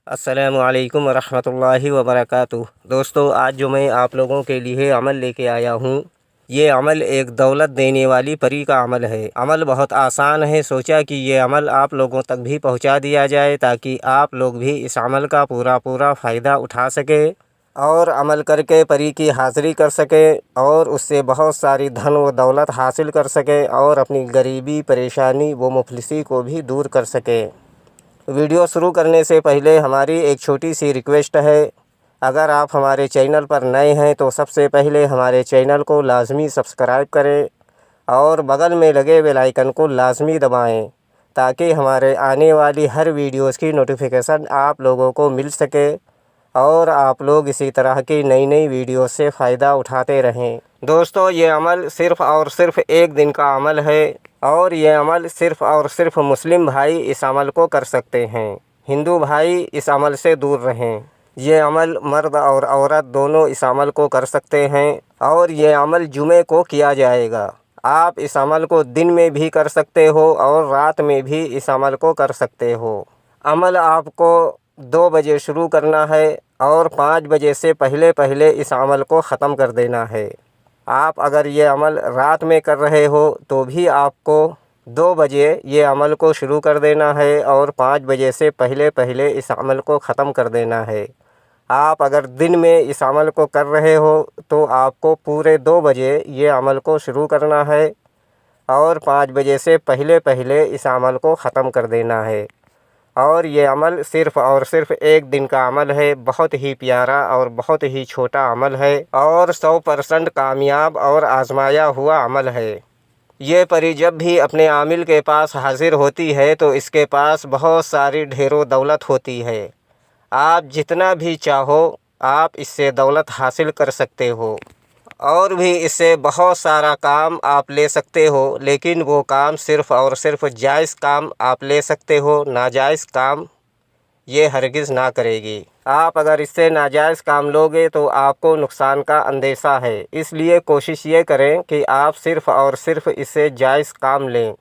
السلام علیکم ورحمۃ اللہ وبرکاتہ۔ دوستو، آج جو میں آپ لوگوں کے لیے عمل لے کے آیا ہوں، یہ عمل ایک دولت دینے والی پری کا عمل ہے۔ عمل بہت آسان ہے، سوچا کہ یہ عمل آپ لوگوں تک بھی پہنچا دیا جائے تاکہ آپ لوگ بھی اس عمل کا پورا فائدہ اٹھا سکیں اور عمل کر کے پری کی حاضری کر سکیں اور اس سے بہت ساری دھن و دولت حاصل کر سکیں اور اپنی غریبی، پریشانی و مفلسی کو بھی دور کر سکیں۔ ویڈیو شروع کرنے سے پہلے ہماری ایک چھوٹی سی ریکویسٹ ہے، اگر آپ ہمارے چینل پر نئے ہیں تو سب سے پہلے ہمارے چینل کو لازمی سبسکرائب کریں اور بغل میں لگے بیل آئیکن کو لازمی دبائیں تاکہ ہمارے آنے والی ہر ویڈیوز کی نوٹیفیکیشن آپ لوگوں کو مل سکے اور آپ لوگ اسی طرح کی نئی ویڈیوز سے فائدہ اٹھاتے رہیں۔ دوستو، یہ عمل صرف اور صرف ایک دن کا عمل ہے اور یہ عمل صرف اور صرف مسلم بھائی اس عمل کو کر سکتے ہیں۔ ہندو بھائی اس عمل سے دور رہیں۔ یہ عمل مرد اور عورت دونوں اس عمل کو کر سکتے ہیں اور یہ عمل جمعے کو کیا جائے گا۔ آپ اس عمل کو دن میں بھی کر سکتے ہو اور رات میں بھی اس عمل کو کر سکتے ہو۔ عمل آپ کو 2 بجے شروع کرنا ہے اور 5 بجے سے پہلے اس عمل کو ختم کر دینا ہے۔ آپ اگر یہ عمل رات میں کر رہے ہو تو بھی آپ کو 2 بجے یہ عمل کو شروع کر دینا ہے اور 5 بجے سے پہلے اس عمل کو ختم کر دینا ہے۔ آپ اگر دن میں اس عمل کو کر رہے ہو تو آپ کو پورے 2 بجے یہ عمل کو شروع کرنا ہے اور 5 بجے سے پہلے اس عمل کو ختم کر دینا ہے۔ اور یہ عمل صرف اور صرف ایک دن کا عمل ہے، بہت ہی پیارا اور بہت ہی چھوٹا عمل ہے اور 100% کامیاب اور آزمایا ہوا عمل ہے۔ یہ پری جب بھی اپنے عامل کے پاس حاضر ہوتی ہے تو اس کے پاس بہت ساری ڈھیر و دولت ہوتی ہے۔ آپ جتنا بھی چاہو آپ اس سے دولت حاصل کر سکتے ہو اور بھی اس سے بہت سارا کام آپ لے سکتے ہو، لیکن وہ کام صرف اور صرف جائز کام آپ لے سکتے ہو، ناجائز کام یہ ہرگز نہ کرے گی۔ آپ اگر اس سے ناجائز کام لوگے تو آپ کو نقصان کا اندیشہ ہے، اس لیے کوشش یہ کریں کہ آپ صرف اور صرف اس سے جائز کام لیں۔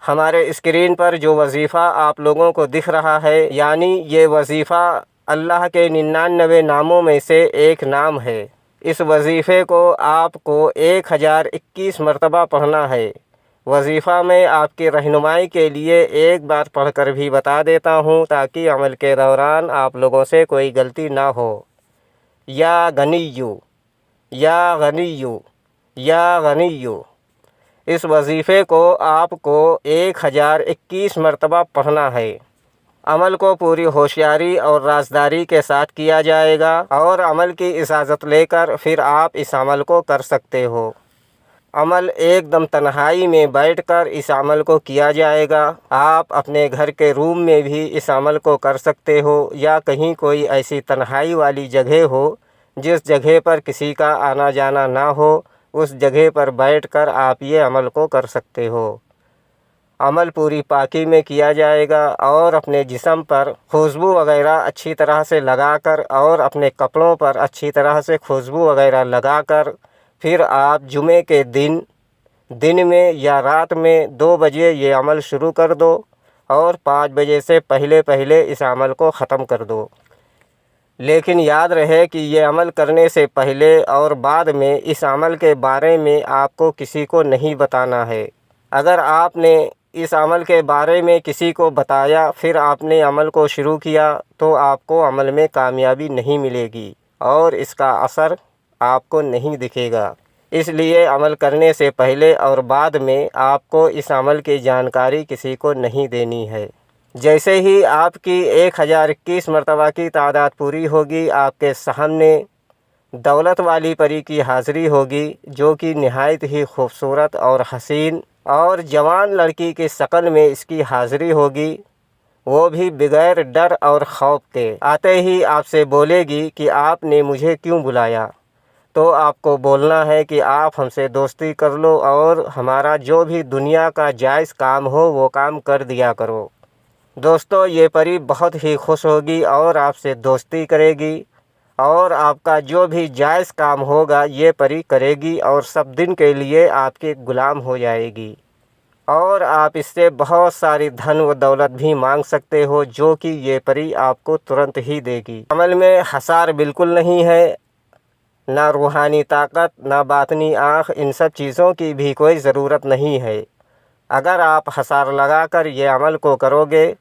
ہمارے اسکرین پر جو وظیفہ آپ لوگوں کو دکھ رہا ہے، یعنی یہ وظیفہ اللہ کے 99 ناموں میں سے ایک نام ہے۔ اس وظیفے کو آپ کو 1021 مرتبہ پڑھنا ہے۔ وظیفہ میں آپ کی رہنمائی کے لیے ایک بار پڑھ کر بھی بتا دیتا ہوں تاکہ عمل کے دوران آپ لوگوں سے کوئی غلطی نہ ہو۔ یا غنیو، یا غنیو، یا غنیو۔ اس وظیفے کو آپ کو 1021 مرتبہ پڑھنا ہے۔ عمل کو پوری ہوشیاری اور رازداری کے ساتھ کیا جائے گا اور عمل کی اجازت لے کر پھر آپ اس عمل کو کر سکتے ہو۔ عمل ایک دم تنہائی میں بیٹھ کر اس عمل کو کیا جائے گا۔ آپ اپنے گھر کے روم میں بھی اس عمل کو کر سکتے ہو یا کہیں کوئی ایسی تنہائی والی جگہ ہو جس جگہ پر کسی کا آنا جانا نہ ہو، اس جگہ پر بیٹھ کر آپ یہ عمل کو کر سکتے ہو۔ عمل پوری پاکی میں کیا جائے گا اور اپنے جسم پر خوشبو وغیرہ اچھی طرح سے لگا کر اور اپنے کپڑوں پر اچھی طرح سے خوشبو وغیرہ لگا کر پھر آپ جمعے کے دن میں یا رات میں 2 بجے یہ عمل شروع کر دو اور 5 بجے سے پہلے اس عمل کو ختم کر دو۔ لیکن یاد رہے کہ یہ عمل کرنے سے پہلے اور بعد میں اس عمل کے بارے میں آپ کو کسی کو نہیں بتانا ہے۔ اگر آپ نے اس عمل کے بارے میں کسی کو بتایا پھر آپ نے عمل کو شروع کیا تو آپ کو عمل میں کامیابی نہیں ملے گی اور اس کا اثر آپ کو نہیں دکھے گا۔ اس لیے عمل کرنے سے پہلے اور بعد میں آپ کو اس عمل کی جانکاری کسی کو نہیں دینی ہے۔ جیسے ہی آپ کی 1021 مرتبہ کی تعداد پوری ہوگی، آپ کے سامنے دولت والی پری کی حاضری ہوگی جو کہ نہایت ہی خوبصورت اور حسین اور جوان لڑکی کی شکل میں اس کی حاضری ہوگی، وہ بھی بغیر ڈر اور خوف کے۔ آتے ہی آپ سے بولے گی کہ آپ نے مجھے کیوں بلایا؟ تو آپ کو بولنا ہے کہ آپ ہم سے دوستی کر لو اور ہمارا جو بھی دنیا کا جائز کام ہو وہ کام کر دیا کرو۔ دوستو، یہ پری بہت ہی خوش ہوگی اور آپ سے دوستی کرے گی اور آپ کا جو بھی جائز کام ہوگا یہ پری کرے گی اور سب دن کے لیے آپ کے غلام ہو جائے گی۔ اور آپ اس سے بہت ساری دھن و دولت بھی مانگ سکتے ہو، جو کہ یہ پری آپ کو ترنت ہی دے گی۔ عمل میں حصار بالکل نہیں ہے، نہ روحانی طاقت، نہ باطنی آنکھ، ان سب چیزوں کی بھی کوئی ضرورت نہیں ہے۔ اگر آپ حصار لگا کر یہ عمل کو کرو گے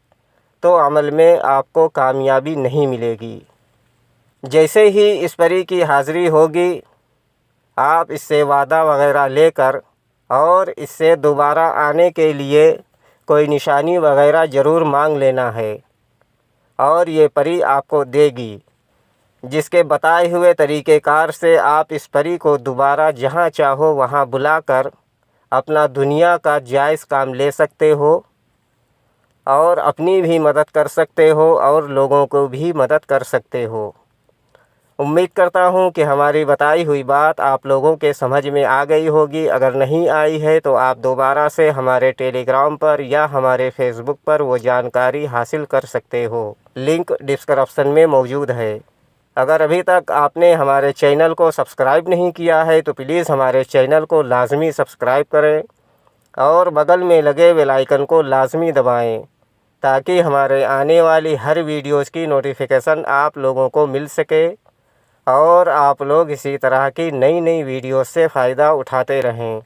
تو عمل میں آپ کو کامیابی نہیں ملے گی۔ جیسے ہی اس پری کی حاضری ہوگی، آپ اس سے وعدہ وغیرہ لے کر اور اس سے دوبارہ آنے کے لیے کوئی نشانی وغیرہ ضرور مانگ لینا ہے، اور یہ پری آپ کو دے گی، جس کے بتائے ہوئے طریقہ کار سے آپ اس پری کو دوبارہ جہاں چاہو وہاں بلا کر اپنا دنیا کا جائز کام لے سکتے ہو، اور اپنی بھی مدد کر سکتے ہو اور لوگوں کو بھی مدد کر سکتے ہو۔ امید کرتا ہوں کہ ہماری بتائی ہوئی بات آپ لوگوں کے سمجھ میں آ گئی ہوگی۔ اگر نہیں آئی ہے تو آپ دوبارہ سے ہمارے ٹیلی گرام پر یا ہمارے فیس بک پر وہ جانکاری حاصل کر سکتے ہو، لنک ڈسکرپشن میں موجود ہے۔ اگر ابھی تک آپ نے ہمارے چینل کو سبسکرائب نہیں کیا ہے تو پلیز ہمارے چینل کو لازمی سبسکرائب کریں اور بغل میں لگے بیل آئیکن کو لازمی دبائیں، تاکہ ہمارے آنے والی ہر ویڈیوز کی نوٹیفیکیشن آپ لوگوں کو مل سکے اور آپ لوگ اسی طرح کی نئی نئی ویڈیوز سے فائدہ اٹھاتے رہیں۔